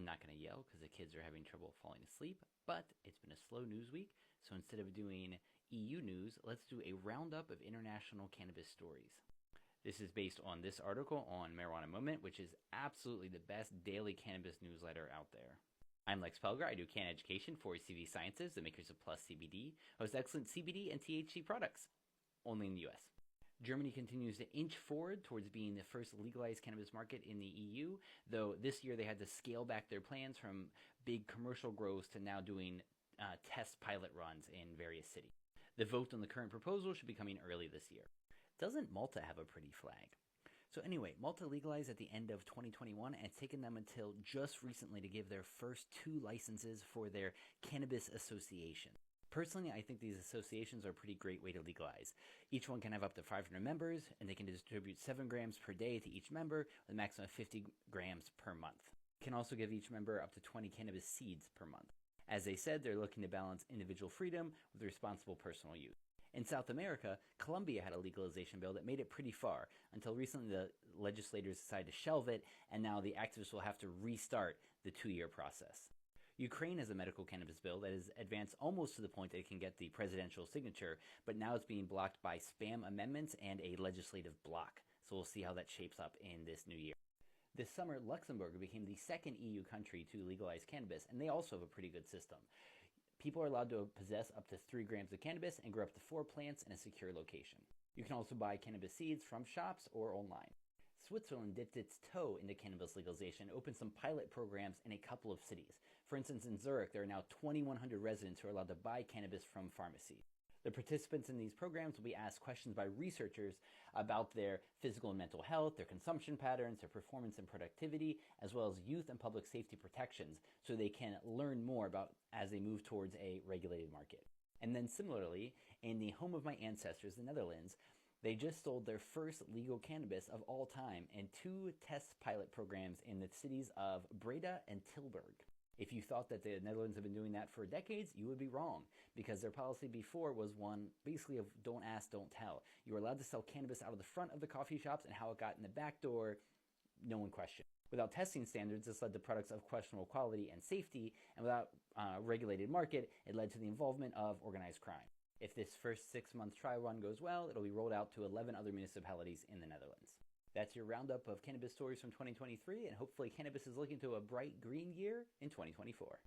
I'm not going to yell because the kids are having trouble falling asleep, but it's been a slow news week, so instead of doing EU news, let's do a roundup of international cannabis stories. This is based on this article on Marijuana Moment, which is absolutely the best daily cannabis newsletter out there. I'm Lex Pelger. I do can education for CV Sciences, the makers of Plus CBD, host excellent CBD and THC products, only in the US. Germany continues to inch forward towards being the first legalized cannabis market in the EU, though this year they had to scale back their plans from big commercial grows to now doing test pilot runs in various cities. The vote on the current proposal should be coming early this year. Doesn't Malta have a pretty flag? So anyway, Malta legalized at the end of 2021, and it's taken them until just recently to give their first 2 licenses for their cannabis association. Personally, I think these associations are a pretty great way to legalize. Each one can have up to 500 members, and they can distribute 7 grams per day to each member, with a maximum of 50 grams per month. They can also give each member up to 20 cannabis seeds per month. As they said, they're looking to balance individual freedom with responsible personal use. In South America, Colombia had a legalization bill that made it pretty far, until recently the legislators decided to shelve it, and now the activists will have to restart the 2-year process. Ukraine has a medical cannabis bill that has advanced almost to the point that it can get the presidential signature, but now it's being blocked by spam amendments and a legislative block. So we'll see how that shapes up in this new year. This summer, Luxembourg became the second EU country to legalize cannabis, and they also have a pretty good system. People are allowed to possess up to 3 grams of cannabis and grow up to 4 plants in a secure location. You can also buy cannabis seeds from shops or online. Switzerland dipped its toe into cannabis legalization and opened some pilot programs in a couple of cities. For instance, in Zurich, there are now 2,100 residents who are allowed to buy cannabis from pharmacies. The participants in these programs will be asked questions by researchers about their physical and mental health, their consumption patterns, their performance and productivity, as well as youth and public safety protections, so they can learn more about as they move towards a regulated market. And then similarly, in the home of my ancestors, the Netherlands, they just sold their first legal cannabis of all time in 2 test pilot programs in the cities of Breda and Tilburg. If you thought that the Netherlands have been doing that for decades, you would be wrong, because their policy before was one basically of don't ask, don't tell. You were allowed to sell cannabis out of the front of the coffee shops, and how it got in the back door, no one questioned. Without testing standards, this led to products of questionable quality and safety, and without a regulated market, it led to the involvement of organized crime. If this first 6-month trial run goes well, it'll be rolled out to 11 other municipalities in the Netherlands. That's your roundup of cannabis stories from 2023, and hopefully cannabis is looking to a bright green year in 2024.